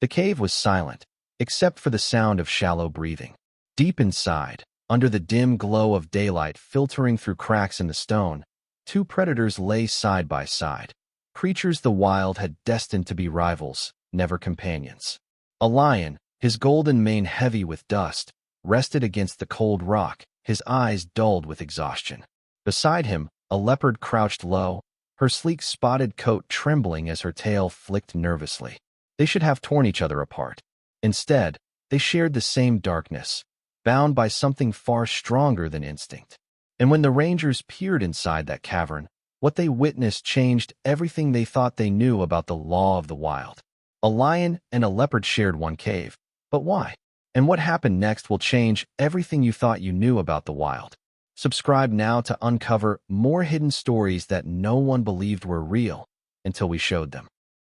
The cave was silent, except for the sound of shallow breathing. Deep inside, under the dim glow of daylight filtering through cracks in the stone, two predators lay side by side. Creatures the wild had destined to be rivals, never companions. A lion, his golden mane heavy with dust, rested against the cold rock, his eyes dulled with exhaustion. Beside him, a leopard crouched low, her sleek spotted coat trembling as her tail flicked nervously. They should have torn each other apart. Instead, they shared the same darkness, bound by something far stronger than instinct. And when the rangers peered inside that cavern, what they witnessed changed everything they thought they knew about the law of the wild. A lion and a leopard shared one cave. But why? And what happened next will change everything you thought you knew about the wild. Subscribe now to uncover more hidden stories that no one believed were real until we showed them.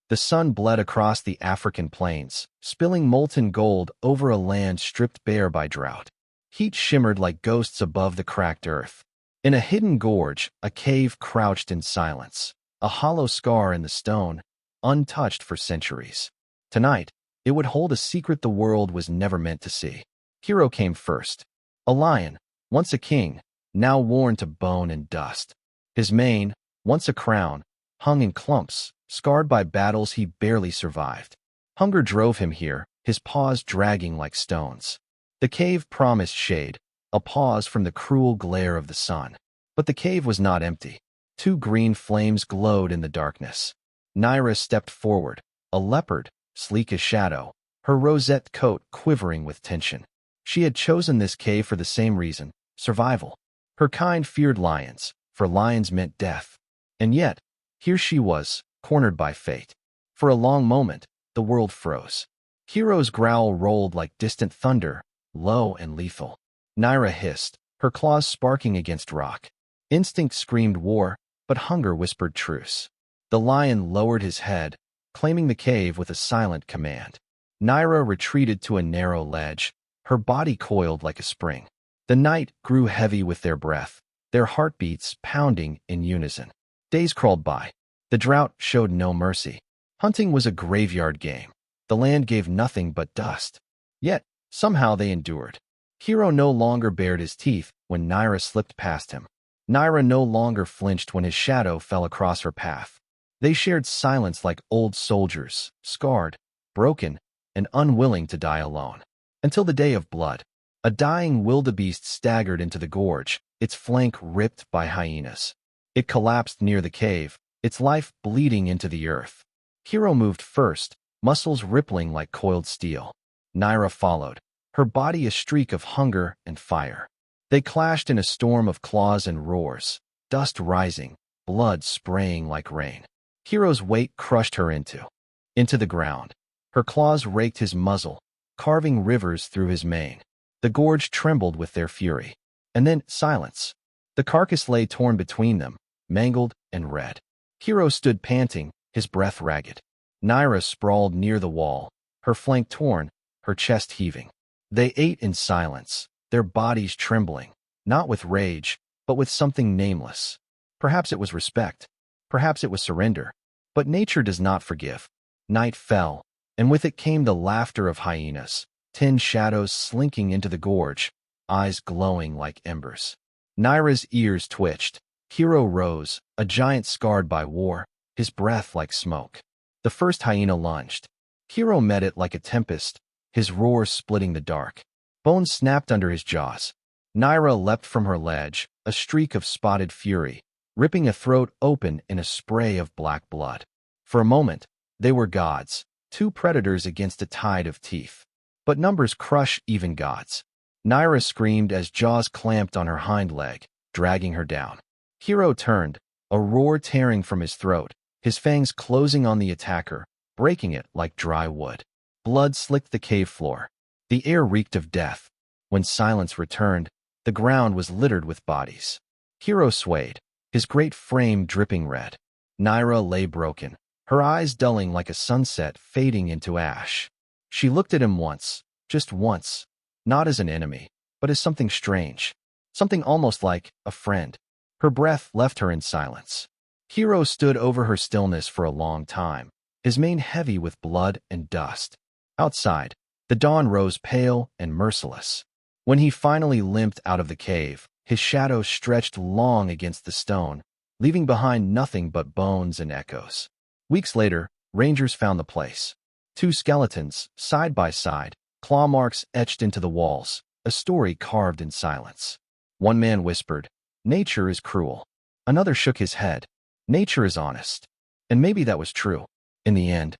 The sun bled across the African plains, spilling molten gold over a land stripped bare by drought. Heat shimmered like ghosts above the cracked earth. In a hidden gorge, a cave crouched in silence, a hollow scar in the stone, untouched for centuries. Tonight, it would hold a secret the world was never meant to see. Hero came first. A lion, once a king, now worn to bone and dust. His mane, once a crown, hung in clumps, scarred by battles he barely survived. Hunger drove him here, his paws dragging like stones. The cave promised shade, a pause from the cruel glare of the sun. But the cave was not empty. Two green flames glowed in the darkness. Naira stepped forward, a leopard, sleek as shadow, her rosette coat quivering with tension. She had chosen this cave for the same reason, survival. Her kind feared lions, for lions meant death. And yet, here she was, cornered by fate. For a long moment, the world froze. Hero's growl rolled like distant thunder, low and lethal. Naira hissed, her claws sparking against rock. Instinct screamed war, but hunger whispered truce. The lion lowered his head, claiming the cave with a silent command. Naira retreated to a narrow ledge, her body coiled like a spring. The night grew heavy with their breath, their heartbeats pounding in unison. Days crawled by. The drought showed no mercy. Hunting was a graveyard game. The land gave nothing but dust. Yet, somehow they endured. Hero no longer bared his teeth when Naira slipped past him. Naira no longer flinched when his shadow fell across her path. They shared silence like old soldiers, scarred, broken, and unwilling to die alone. Until the day of blood. A dying wildebeest staggered into the gorge, its flank ripped by hyenas. It collapsed near the cave, its life bleeding into the earth. Hero moved first, muscles rippling like coiled steel. Naira followed, her body a streak of hunger and fire. They clashed in a storm of claws and roars, dust rising, blood spraying like rain. Hero's weight crushed her into the ground. Her claws raked his muzzle, carving rivers through his mane. The gorge trembled with their fury. And then silence. The carcass lay torn between them, mangled and red. Hero stood panting, his breath ragged. Naira sprawled near the wall, her flank torn, her chest heaving. They ate in silence, their bodies trembling, not with rage, but with something nameless. Perhaps it was respect. Perhaps it was surrender. But nature does not forgive. Night fell, and with it came the laughter of hyenas, tin shadows slinking into the gorge, eyes glowing like embers. Naira's ears twitched. Hero rose, a giant scarred by war, his breath like smoke. The first hyena lunged. Hero met it like a tempest, his roar splitting the dark. Bones snapped under his jaws. Naira leapt from her ledge, a streak of spotted fury, ripping a throat open in a spray of black blood. For a moment, they were gods, two predators against a tide of teeth. But numbers crush even gods. Naira screamed as jaws clamped on her hind leg, dragging her down. Hero turned, a roar tearing from his throat, his fangs closing on the attacker, breaking it like dry wood. Blood slicked the cave floor. The air reeked of death. When silence returned, the ground was littered with bodies. Hero swayed, his great frame dripping red. Naira lay broken, her eyes dulling like a sunset fading into ash. She looked at him once, just once, not as an enemy, but as something strange, something almost like a friend. Her breath left her in silence. Hero stood over her stillness for a long time, his mane heavy with blood and dust. Outside, the dawn rose pale and merciless. When he finally limped out of the cave, his shadow stretched long against the stone, leaving behind nothing but bones and echoes. Weeks later, rangers found the place. Two skeletons, side by side, claw marks etched into the walls, a story carved in silence. One man whispered, "Nature is cruel." Another shook his head, "Nature is honest." And maybe that was true. In the end,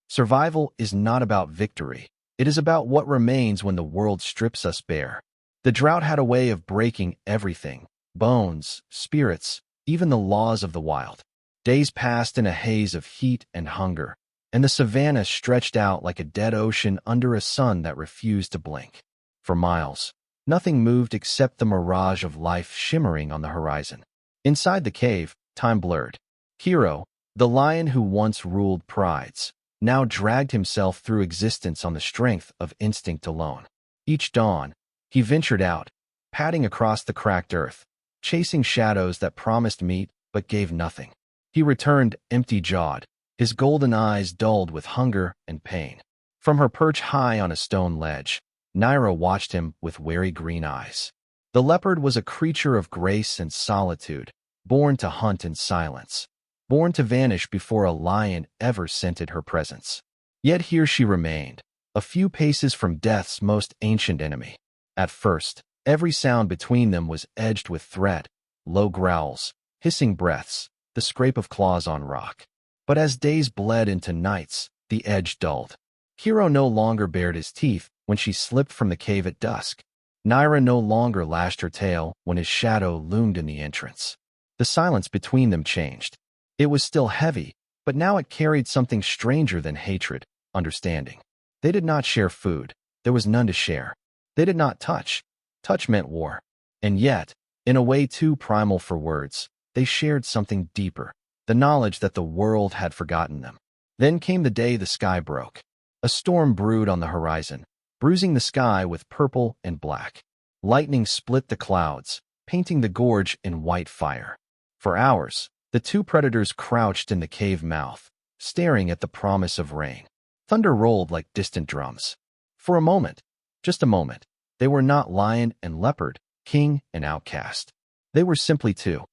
survival is not about victory. It is about what remains when the world strips us bare. The drought had a way of breaking everything: bones, spirits, even the laws of the wild. Days passed in a haze of heat and hunger, and the savanna stretched out like a dead ocean under a sun that refused to blink. For miles, nothing moved except the mirage of life shimmering on the horizon. Inside the cave, time blurred. Hero, the lion who once ruled prides, now dragged himself through existence on the strength of instinct alone. Each dawn, he ventured out, padding across the cracked earth, chasing shadows that promised meat but gave nothing. He returned empty-jawed, his golden eyes dulled with hunger and pain. From her perch high on a stone ledge, Naira watched him with wary green eyes. The leopard was a creature of grace and solitude, born to hunt in silence, born to vanish before a lion ever scented her presence. Yet here she remained, a few paces from death's most ancient enemy. At first, every sound between them was edged with threat: low growls, hissing breaths, the scrape of claws on rock. But as days bled into nights, the edge dulled. Hero no longer bared his teeth when she slipped from the cave at dusk. Naira no longer lashed her tail when his shadow loomed in the entrance. The silence between them changed. It was still heavy, but now it carried something stranger than hatred: understanding. They did not share food. There was none to share. They did not touch. Touch meant war. And yet, in a way too primal for words, they shared something deeper: the knowledge that the world had forgotten them. Then came the day the sky broke. A storm brewed on the horizon, bruising the sky with purple and black. Lightning split the clouds, painting the gorge in white fire. For hours, the two predators crouched in the cave mouth, staring at the promise of rain. Thunder rolled like distant drums. For a moment, just a moment, they were not lion and leopard, king and outcast. They were simply two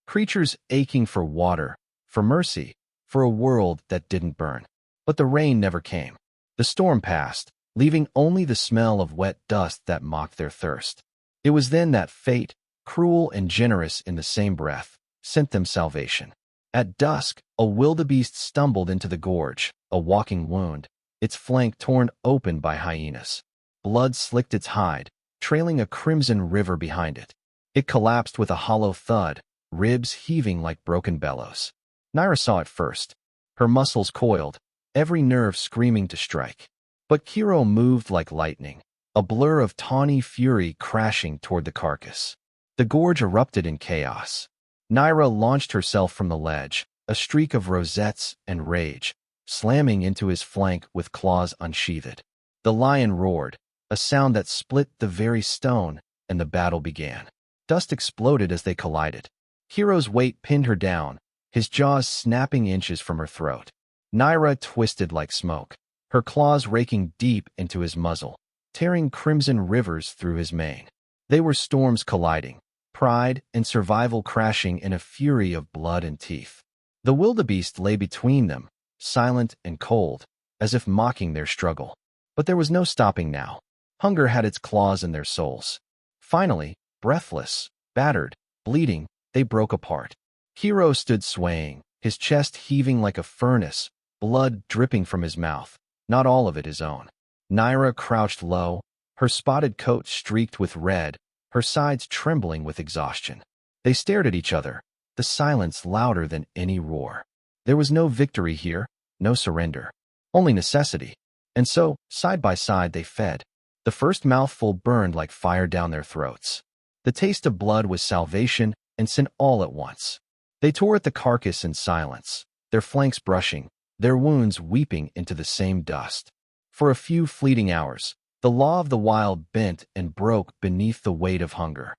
creatures aching for water, for mercy, for a world that didn't burn. But the rain never came. The storm passed, leaving only the smell of wet dust that mocked their thirst. It was then that fate, cruel and generous in the same breath, sent them salvation. At dusk, a wildebeest stumbled into the gorge, a walking wound, its flank torn open by hyenas. Blood slicked its hide, trailing a crimson river behind it. It collapsed with a hollow thud, ribs heaving like broken bellows. Naira saw it first. Her muscles coiled, every nerve screaming to strike. But Kiro moved like lightning, a blur of tawny fury crashing toward the carcass. The gorge erupted in chaos. Naira launched herself from the ledge, a streak of rosettes and rage, slamming into his flank with claws unsheathed. The lion roared, a sound that split the very stone, and the battle began. Dust exploded as they collided. Kiro's weight pinned her down, his jaws snapping inches from her throat. Naira twisted like smoke, her claws raking deep into his muzzle, tearing crimson rivers through his mane. They were storms colliding, pride and survival crashing in a fury of blood and teeth. The wildebeest lay between them, silent and cold, as if mocking their struggle. But there was no stopping now. Hunger had its claws in their souls. Finally, breathless, battered, bleeding, they broke apart. Hero stood swaying, his chest heaving like a furnace, blood dripping from his mouth, not all of it his own. Naira crouched low, her spotted coat streaked with red, her sides trembling with exhaustion. They stared at each other, the silence louder than any roar. There was no victory here, no surrender, only necessity. And so, side by side they fed. The first mouthful burned like fire down their throats. The taste of blood was salvation and sin all at once. They tore at the carcass in silence, their flanks brushing, their wounds weeping into the same dust. For a few fleeting hours, the law of the wild bent and broke beneath the weight of hunger.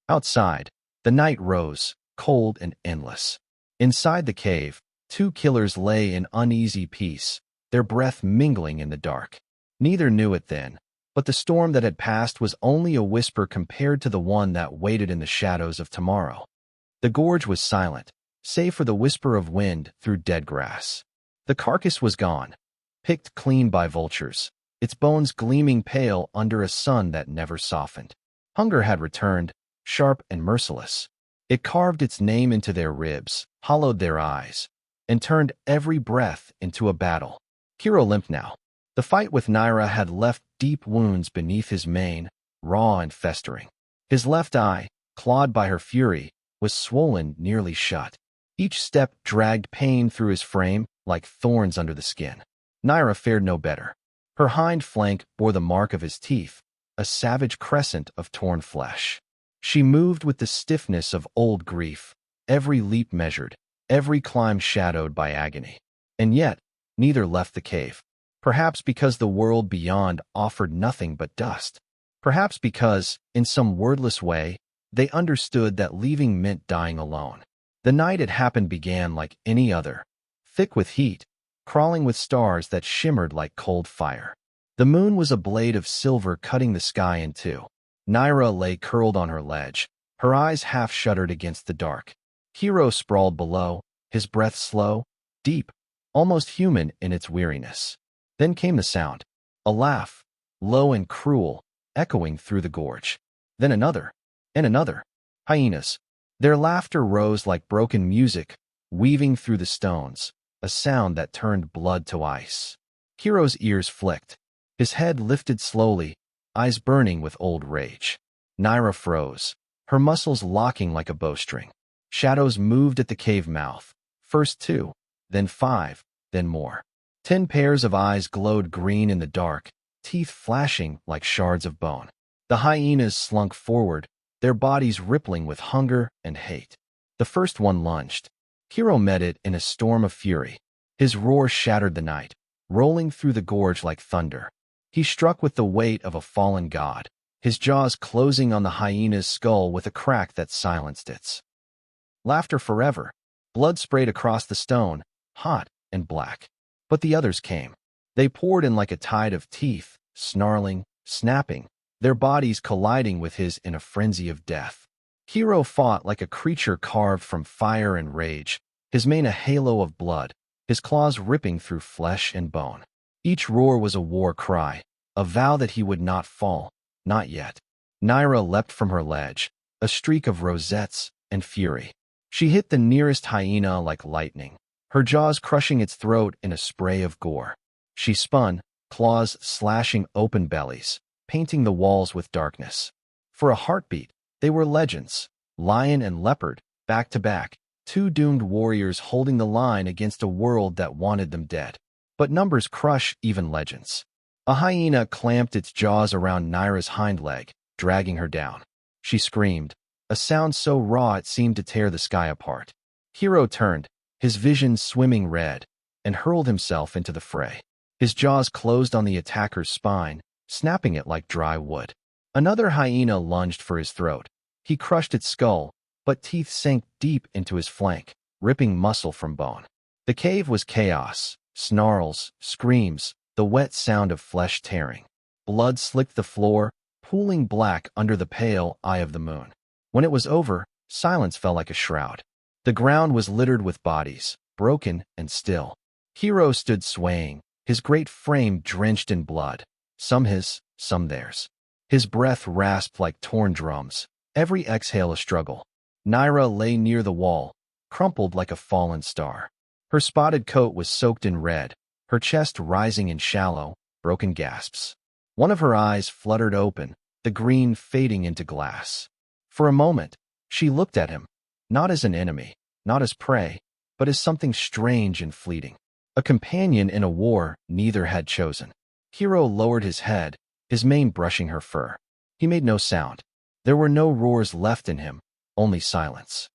Outside, the night rose, cold and endless. Inside the cave, two killers lay in uneasy peace, their breath mingling in the dark. Neither knew it then, but the storm that had passed was only a whisper compared to the one that waited in the shadows of tomorrow. The gorge was silent, save for the whisper of wind through dead grass. The carcass was gone, picked clean by vultures, its bones gleaming pale under a sun that never softened. Hunger had returned, sharp and merciless. It carved its name into their ribs, hollowed their eyes, and turned every breath into a battle. Hero limped now. The fight with Naira had left deep wounds beneath his mane, raw and festering. His left eye, clawed by her fury, was swollen nearly shut. Each step dragged pain through his frame like thorns under the skin. Naira fared no better. Her hind flank bore the mark of his teeth, a savage crescent of torn flesh. She moved with the stiffness of old grief, every leap measured, every climb shadowed by agony. And yet, neither left the cave. Perhaps because the world beyond offered nothing but dust. Perhaps because, in some wordless way, they understood that leaving meant dying alone. The night it happened began like any other, thick with heat, crawling with stars that shimmered like cold fire. The moon was a blade of silver cutting the sky in two. Naira lay curled on her ledge, her eyes half shuttered against the dark. Hero sprawled below, his breath slow, deep, almost human in its weariness. Then came the sound, a laugh, low and cruel, echoing through the gorge. Then another, and another. Hyenas. Their laughter rose like broken music, weaving through the stones, a sound that turned blood to ice. Hero's ears flicked, his head lifted slowly, eyes burning with old rage. Naira froze, her muscles locking like a bowstring. Shadows moved at the cave mouth, first 2, then 5, then more. 10 pairs of eyes glowed green in the dark, teeth flashing like shards of bone. The hyenas slunk forward, their bodies rippling with hunger and hate. The first one lunged. Hero met it in a storm of fury. His roar shattered the night, rolling through the gorge like thunder. He struck with the weight of a fallen god, his jaws closing on the hyena's skull with a crack that silenced its laughter forever. Blood sprayed across the stone, hot and black. But the others came. They poured in like a tide of teeth, snarling, snapping, their bodies colliding with his in a frenzy of death. Hero fought like a creature carved from fire and rage, his mane a halo of blood, his claws ripping through flesh and bone. Each roar was a war cry, a vow that he would not fall, not yet. Naira leapt from her ledge, a streak of rosettes and fury. She hit the nearest hyena like lightning, her jaws crushing its throat in a spray of gore. She spun, claws slashing open bellies, painting the walls with darkness. For a heartbeat, they were legends, lion and leopard, back to back, 2 doomed warriors holding the line against a world that wanted them dead. But numbers crush even legends. A hyena clamped its jaws around Naira's hind leg, dragging her down. She screamed, a sound so raw it seemed to tear the sky apart. Hero turned, his vision swimming red, and hurled himself into the fray. His jaws closed on the attacker's spine, snapping it like dry wood. Another hyena lunged for his throat. He crushed its skull, but teeth sank deep into his flank, ripping muscle from bone. The cave was chaos, snarls, screams, the wet sound of flesh tearing. Blood slicked the floor, pooling black under the pale eye of the moon. When it was over, silence fell like a shroud. The ground was littered with bodies, broken and still. Hero stood swaying, his great frame drenched in blood, some his, some theirs. His breath rasped like torn drums, every exhale a struggle. Naira lay near the wall, crumpled like a fallen star. Her spotted coat was soaked in red, her chest rising in shallow, broken gasps. One of her eyes fluttered open, the green fading into glass. For a moment, she looked at him, not as an enemy, not as prey, but as something strange and fleeting. A companion in a war neither had chosen. Hero lowered his head, his mane brushing her fur. He made no sound. There were no roars left in him, only silence.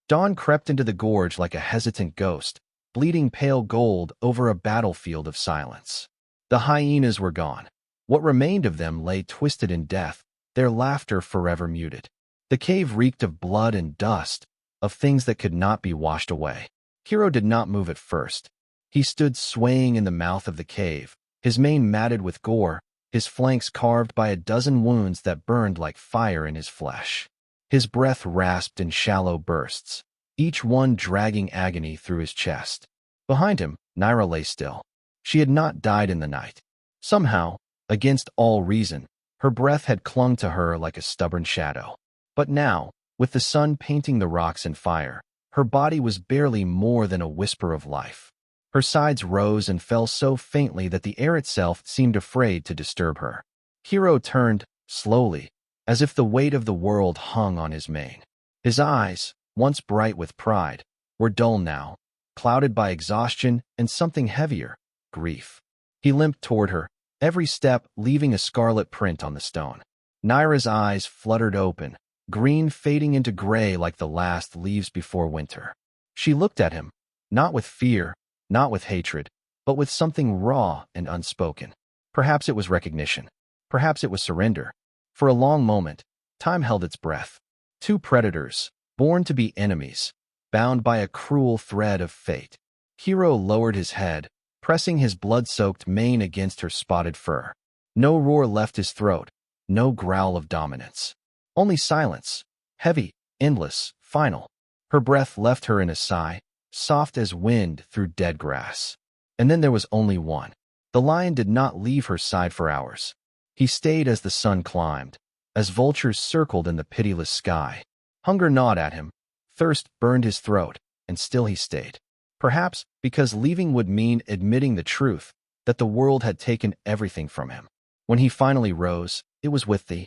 Dawn crept into the gorge like a hesitant ghost, bleeding pale gold over a battlefield of silence. The hyenas were gone. What remained of them lay twisted in death, their laughter forever muted. The cave reeked of blood and dust, of things that could not be washed away. Hero did not move at first. He stood swaying in the mouth of the cave, his mane matted with gore, his flanks carved by a dozen wounds that burned like fire in his flesh. His breath rasped in shallow bursts, each one dragging agony through his chest. Behind him, Naira lay still. She had not died in the night. Somehow, against all reason, her breath had clung to her like a stubborn shadow. But now, with the sun painting the rocks in fire, her body was barely more than a whisper of life. Her sides rose and fell so faintly that the air itself seemed afraid to disturb her. Hero turned, slowly, as if the weight of the world hung on his mane. His eyes, once bright with pride, were dull now, clouded by exhaustion and something heavier, grief. He limped toward her, every step leaving a scarlet print on the stone. Naira's eyes fluttered open, green fading into gray like the last leaves before winter. She looked at him, not with fear, not with hatred, but with something raw and unspoken. Perhaps it was recognition. Perhaps it was surrender. For a long moment, time held its breath. Two predators, born to be enemies, bound by a cruel thread of fate. Hero lowered his head, pressing his blood-soaked mane against her spotted fur. No roar left his throat, no growl of dominance. Only silence, heavy, endless, final. Her breath left her in a sigh, soft as wind through dead grass. And then there was only one. The lion did not leave her side for hours. He stayed as the sun climbed, as vultures circled in the pitiless sky. Hunger gnawed at him, thirst burned his throat, and still he stayed. Perhaps because leaving would mean admitting the truth, that the world had taken everything from him. When he finally rose, it was with the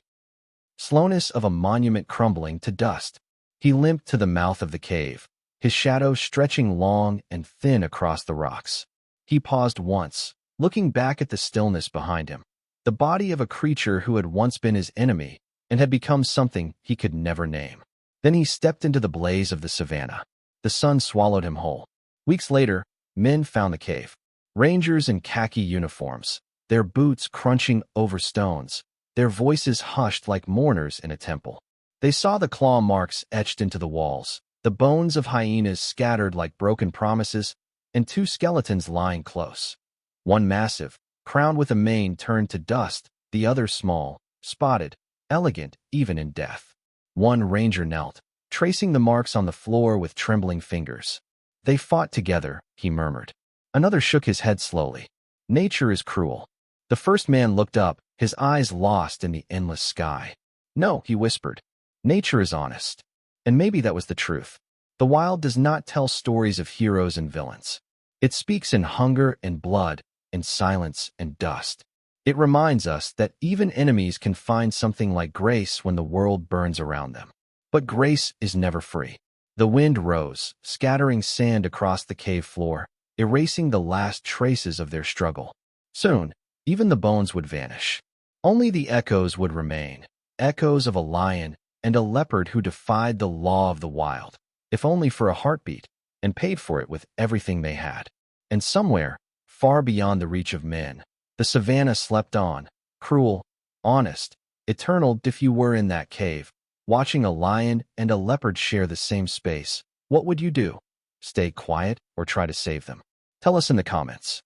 slowness of a monument crumbling to dust. He limped to the mouth of the cave, his shadow stretching long and thin across the rocks. He paused once, looking back at the stillness behind him, the body of a creature who had once been his enemy and had become something he could never name. Then he stepped into the blaze of the Savanna. The sun swallowed him whole. Weeks later, men found the cave. Rangers in khaki uniforms, their boots crunching over stones, their voices hushed like mourners in a temple. They saw the claw marks etched into the walls, the bones of hyenas scattered like broken promises, and two skeletons lying close. One massive, crowned with a mane turned to dust, the other small, spotted, elegant even in death. One ranger knelt, tracing the marks on the floor with trembling fingers. They fought together, he murmured. Another shook his head slowly. Nature is cruel. The first man looked up, his eyes lost in the endless sky. No, he whispered. Nature is honest. And maybe that was the truth. The wild does not tell stories of heroes and villains. It speaks in hunger and blood, in silence and dust. It reminds us that even enemies can find something like grace when the world burns around them. But grace is never free. The wind rose, scattering sand across the cave floor, erasing the last traces of their struggle. Soon, even the bones would vanish. Only the echoes would remain, echoes of a lion and a leopard who defied the law of the wild, if only for a heartbeat, and paid for it with everything they had. And somewhere, far beyond the reach of men, the Savanna slept on, cruel, honest, eternal. If you were in that cave, watching a lion and a leopard share the same space, what would you do? Stay quiet or try to save them? Tell us in the comments.